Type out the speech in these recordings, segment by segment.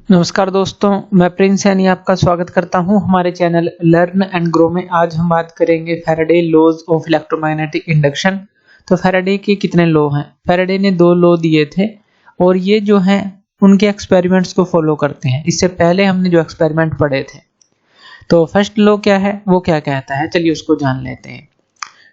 नमस्कार दोस्तों, मैं प्रिंस सैनी आपका स्वागत करता हूं हमारे चैनल लर्न एंड ग्रो में। आज हम बात करेंगे Faraday laws of electromagnetic induction. तो फैराडे के कितने लॉ हैं? फैराडे ने 2 लॉ दिए थे और ये जो हैं उनके एक्सपेरिमेंट्स को फॉलो करते हैं। इससे पहले हमने जो एक्सपेरिमेंट पढ़े थे, तो फर्स्ट लॉ क्या है, वो क्या कहता है, चलिए उसको जान लेते हैं।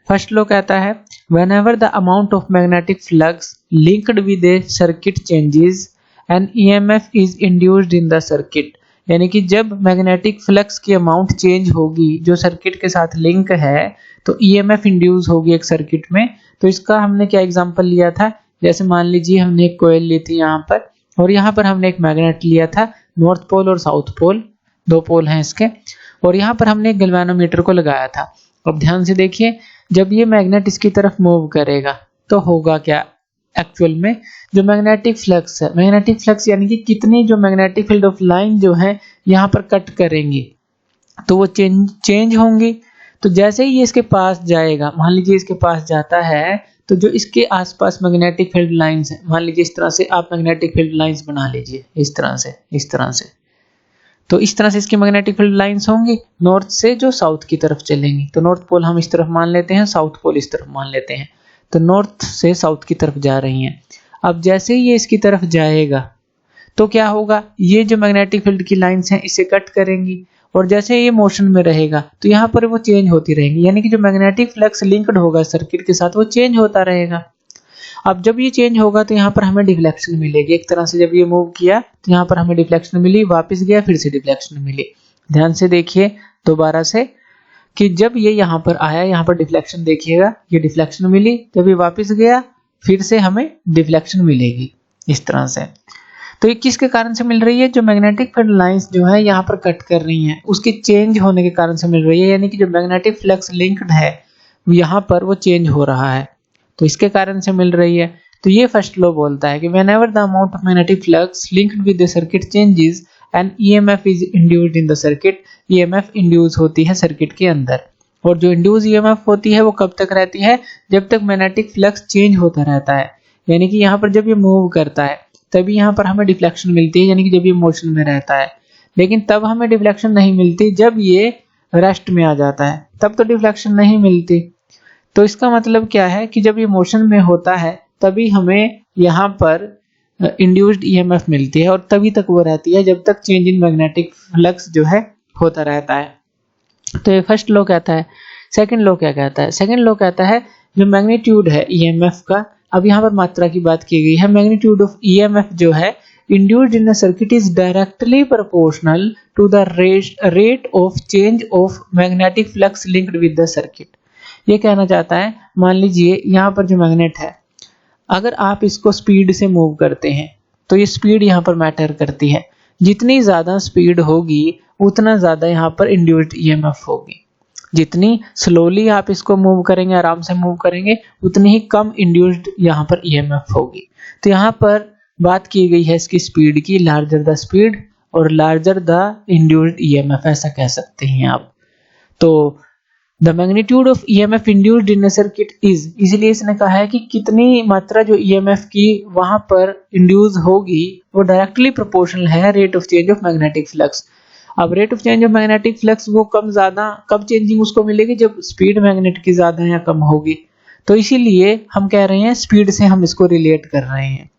फर्स्ट लॉ कहता है whenever the amount of magnetic flux linked with A circuit changes and EMF is induced in the circuit. यानी कि जब मैग्नेटिक फ्लक्स की अमाउंट चेंज होगी जो सर्किट के साथ लिंक है, तो ईएमएफ इंड्यूस होगी एक सर्किट में। तो इसका हमने क्या एग्जांपल लिया था, जैसे मान लीजिए हमने एक कोयल ली थी यहाँ पर, और यहाँ पर हमने एक मैग्नेट लिया था, नॉर्थ पोल और साउथ पोल, 2 पोल हैं इसके, और यहाँ पर हमने एक गैल्वेनोमीटर को लगाया था। अब ध्यान से देखिए, जब ये मैग्नेट इसकी तरफ मूव करेगा तो होगा क्या, एक्चुअल में जो मैग्नेटिक फ्लक्स है, मैग्नेटिक फ्लक्स यानी कि कितनी जो मैग्नेटिक फील्ड ऑफ लाइन जो है यहाँ पर कट करेंगी, तो वो चेंज होंगी। तो जैसे ही ये इसके पास जाएगा, मान लीजिए इसके पास जाता है, तो जो इसके आसपास मैग्नेटिक फील्ड लाइंस है, मान लीजिए इस तरह से आप मैग्नेटिक फील्ड लाइंस बना लीजिए, इस तरह से तो इस तरह से इसकी मैग्नेटिक फील्ड लाइंस होंगी, नॉर्थ से जो साउथ की तरफ चलेंगी। तो नॉर्थ पोल हम इस तरफ मान लेते हैं, साउथ पोल इस तरफ मान लेते हैं, तो नॉर्थ से साउथ की तरफ जा रही हैं। अब जैसे ही ये इसकी तरफ जाएगा तो क्या होगा, ये जो मैग्नेटिक फील्ड की लाइंस हैं इसे कट करेंगी, और जैसे ये मोशन में रहेगा तो यहाँ पर वो चेंज होती रहेंगी। यानी कि जो मैग्नेटिक फ्लक्स लिंक्ड होगा सर्किट के साथ वो चेंज होता रहेगा। अब जब ये चेंज होगा तो यहाँ पर हमें डिफ्लेक्शन मिलेगी। एक तरह से जब ये मूव किया तो यहाँ पर हमें डिफ्लेक्शन मिली, वापस गया, फिर से डिफ्लेक्शन मिली। ध्यान से देखिए दोबारा से कि जब ये यहाँ पर आया, यहाँ पर डिफ्लेक्शन देखिएगा, ये डिफ्लेक्शन मिली, जब ये वापस गया फिर से हमें डिफ्लेक्शन मिलेगी इस तरह से। तो ये किसके कारण से मिल रही है, जो मैग्नेटिक फील्ड लाइंस जो है यहाँ पर कट कर रही हैं उसके चेंज होने के कारण से मिल रही है। यानी कि जो मैग्नेटिक फ्लक्स लिंक्ड है यहाँ पर वो चेंज हो रहा है, तो इसके कारण से मिल रही है। तो ये फर्स्ट लॉ बोलता है कि whenever the amount of magnetic flux linked with the circuit changes and EMF is induced in the circuit, EMF induce होती है सर्किट के अंदर। और जो इंड्यूस ईएमएफ होती है वो कब तक रहती है, जब तक मैग्नेटिक फ्लक्स चेंज होता रहता है। यानी कि यहाँ पर जब ये मूव करता है तभी यहाँ पर हमें डिफ्लेक्शन मिलती है, यानी कि जब ये मोशन में रहता है। लेकिन तब हमें डिफ्लेक्शन नहीं मिलती जब ये रेस्ट में आ जाता है, तब तो डिफ्लेक्शन नहीं मिलती। तो इसका मतलब क्या है कि जब ये मोशन में होता है तभी हमें यहाँ पर इंड्यूस्ड ईएमएफ मिलती है, और तभी तक वो रहती है जब तक चेंज इन मैग्नेटिक फ्लक्स जो है होता रहता है। तो ये फर्स्ट लॉ कहता है। सेकंड लॉ क्या कहता है, सेकंड लॉ कहता है जो मैग्नीट्यूड है ईएमएफ का, अब यहाँ पर मात्रा की बात की गई है, मैग्नीट्यूड ऑफ ईएमएफ जो है induced in a circuit is directly proportional to the rate of change of magnetic flux linked with the circuit. ये कहना चाहता है, मान लीजिए यहाँ पर जो मैग्नेट है, अगर आप इसको स्पीड से मूव करते हैं तो ये स्पीड यहाँ पर मैटर करती है। जितनी ज्यादा स्पीड होगी उतना ज्यादा यहाँ पर इंड्यूस्ड ईएमएफ होगी। जितनी स्लोली आप इसको मूव करेंगे, आराम से मूव करेंगे, उतनी ही कम इंड्यूस्ड यहाँ पर ईएमएफ होगी। तो यहाँ पर बात की गई है इसकी स्पीड की, लार्जर द स्पीड और लार्जर द इंड्यूस्ड ईएमएफ, ऐसा कह सकते हैं आप। तो the magnitude of EMF induced in a circuit is, इसलिए इसने कहा है कि कितनी मात्रा जो ईएमएफ की वहां पर इंड्यूस होगी वो डायरेक्टली प्रोपोर्शनल है rate of change of magnetic flux. अब rate of change of magnetic flux वो कब चेंजिंग उसको मिलेगी, जब स्पीड मैग्नेट की ज्यादा या कम होगी। तो इसीलिए हम कह रहे हैं स्पीड से हम इसको रिलेट कर रहे हैं।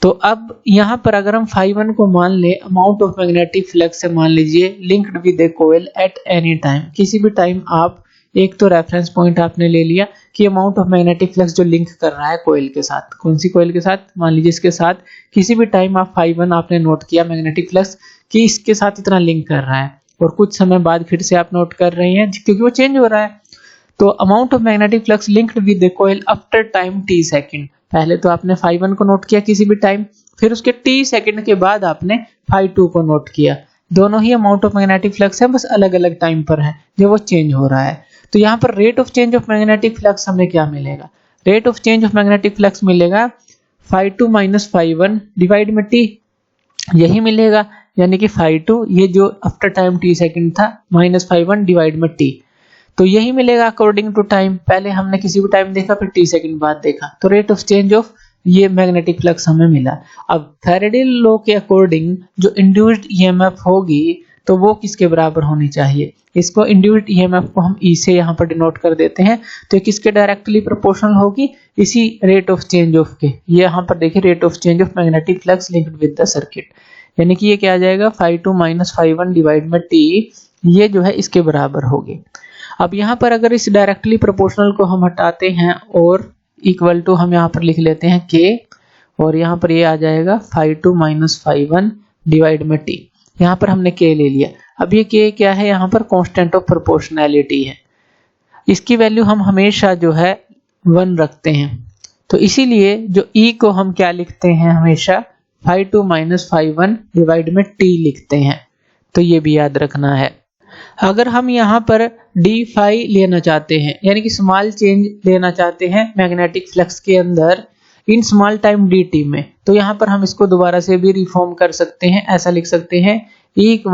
तो अब यहाँ पर अगर हम φ1 को मान ले, अमाउंट ऑफ मैग्नेटिक फ्लक्स से मान लीजिए linked with a coil at any time, किसी भी टाइम आप एक तो रेफरेंस पॉइंट आपने ले लिया कि अमाउंट ऑफ मैग्नेटिक फ्लक्स जो लिंक कर रहा है कोयल के साथ, कौन सी कोयल के साथ, मान लीजिए इसके साथ, किसी भी टाइम आप φ1 आपने नोट किया मैग्नेटिक फ्लक्स कि इसके साथ इतना लिंक कर रहा है, और कुछ समय बाद फिर से आप नोट कर रहे हैं क्योंकि वो चेंज हो रहा है। तो amount of magnetic flux linked with the coil after time t second, पहले तो आपने φ1 को नोट किया किसी भी टाइम, फिर उसके t सेकंड के बाद आपने φ2 को नोट किया। दोनों ही अमाउंट ऑफ मैग्नेटिक फ्लक्स है, बस अलग अलग टाइम पर है जब वो चेंज हो रहा है। तो यहाँ पर rate of change of magnetic flux हमें क्या मिलेगा, rate of change of magnetic flux मिलेगा φ2 माइनस φ1 डिवाइड में t, यही मिलेगा। यानी कि φ2 ये जो आफ्टर टाइम t सेकंड था माइनस φ1 डिवाइड में t, तो यही मिलेगा अकॉर्डिंग टू टाइम। पहले हमने किसी भी टाइम देखा, फिर t सेकंड बाद देखा, तो रेट ऑफ चेंज ऑफ ये मैग्नेटिक फ्लक्स हमें मिला। अब फैराडे लॉ के अकॉर्डिंग जो इंड्यूस्ड ईएमएफ होगी तो वो किसके बराबर होनी चाहिए? इसको इंड्यूस्ड ईएमएफ को हम ई से यहाँ पर डिनोट कर देते हैं, तो किसके डायरेक्टली प्रोपोर्शनल होगी? इसी रेट ऑफ चेंज ऑफ के। ये यहाँ पर देखिए rate of change of magnetic flux linked with the circuit, यानी कि ये क्या आ जाएगा phi2 - phi1 डिवाइड में t, ये जो है इसके बराबर होगी। अब यहाँ पर अगर इस डायरेक्टली प्रोपोर्शनल को हम हटाते हैं और इक्वल टू हम यहाँ पर लिख लेते हैं k, और यहाँ पर ये आ जाएगा phi2 - phi1 डिवाइड में t। यहाँ पर हमने k ले लिया। अब ये k क्या है? यहाँ पर कांस्टेंट ऑफ प्रोपोर्शनैलिटी है, इसकी वैल्यू हम हमेशा जो है 1 रखते हैं, तो इसीलिए जो e को हम क्या लिखते हैं? हमेशा phi2 - phi1 डिवाइड में t लिखते हैं, तो ये भी याद रखना है। अगर हम यहाँ पर d phi लेना चाहते हैं, यानी कि स्मॉल चेंज लेना चाहते हैं मैग्नेटिक फ्लक्स के अंदर इन स्मॉल टाइम dt में, तो यहाँ पर हम इसको दोबारा से भी रिफॉर्म कर सकते हैं। ऐसा लिख सकते हैं E =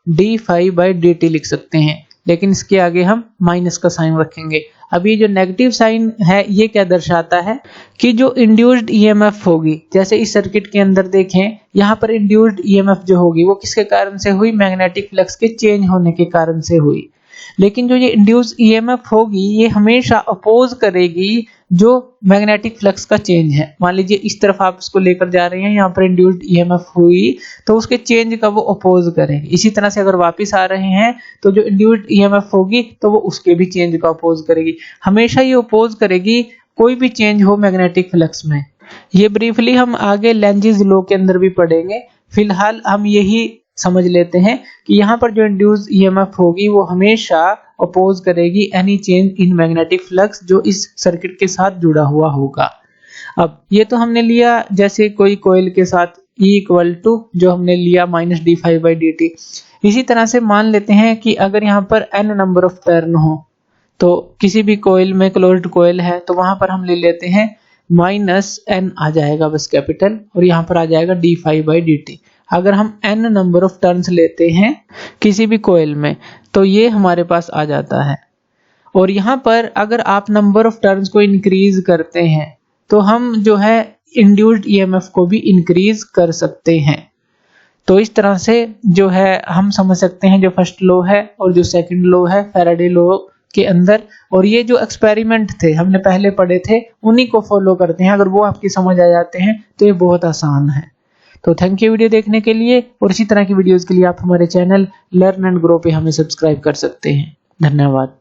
d phi by dt लिख सकते हैं, लेकिन इसके आगे हम माइनस का साइन रखेंगे। अब ये जो नेगेटिव साइन है ये क्या दर्शाता है कि जो इंड्यूस्ड ईएमएफ होगी, जैसे इस सर्किट के अंदर देखें यहाँ पर इंड्यूस्ड ईएमएफ जो होगी वो किसके कारण से हुई? मैग्नेटिक फ्लक्स के चेंज होने के कारण से हुई। लेकिन जो ये इंड्यूस्ड ईएमएफ होगी ये हमेशा अपोज करेगी जो मैग्नेटिक फ्लक्स का चेंज है। मान लीजिए इस तरफ आप इसको लेकर जा रहे हैं, यहाँ पर इंड्यूस्ड ईएमएफ हुई तो उसके चेंज का वो अपोज करेंगे। इसी तरह से अगर वापस आ रहे हैं तो जो इंड्यूस्ड ईएमएफ होगी तो वो उसके भी चेंज का अपोज करेगी। हमेशा ये अपोज करेगी कोई भी चेंज हो मैग्नेटिक फ्लक्स में। ये ब्रीफली हम आगे लेंजेस लॉ के अंदर भी पढ़ेंगे। फिलहाल हम यही समझ लेते हैं कि यहाँ पर जो इंड्यूस्ड ईएमएफ होगी वो हमेशा अपोज करेगी any change in magnetic flux जो इस सर्किट के साथ जुड़ा हुआ होगा। अब ये तो हमने लिया जैसे कोई कॉइल के साथ E = जो हमने लिया -d phi by dt। इसी तरह से मान लेते हैं कि अगर यहाँ पर n नंबर ऑफ टर्न हो, तो किसी भी कॉइल में क्लोज्ड कॉइल है तो वहां पर हम ले लेते हैं -n आ जाएगा बस कैपिटल, और यहाँ पर आ जाएगा d phi by dt। अगर हम n नंबर ऑफ टर्न्स लेते हैं किसी भी कॉइल में तो ये हमारे पास आ जाता है। और यहाँ पर अगर आप नंबर ऑफ टर्न्स को इंक्रीज करते हैं तो हम जो है इंड्यूस्ड ईएमएफ को भी इंक्रीज कर सकते हैं। तो इस तरह से जो है हम समझ सकते हैं जो फर्स्ट लॉ है और जो सेकंड लॉ है फैराडे लॉ के अंदर, और ये जो एक्सपेरिमेंट थे हमने पहले पढ़े थे उन्हीं को फॉलो करते हैं। अगर वो आपकी समझ आ जाते हैं तो ये बहुत आसान है। तो थैंक यू वीडियो देखने के लिए, और इसी तरह की वीडियोस के लिए आप हमारे चैनल लर्न एंड ग्रो पे हमें सब्सक्राइब कर सकते हैं। धन्यवाद।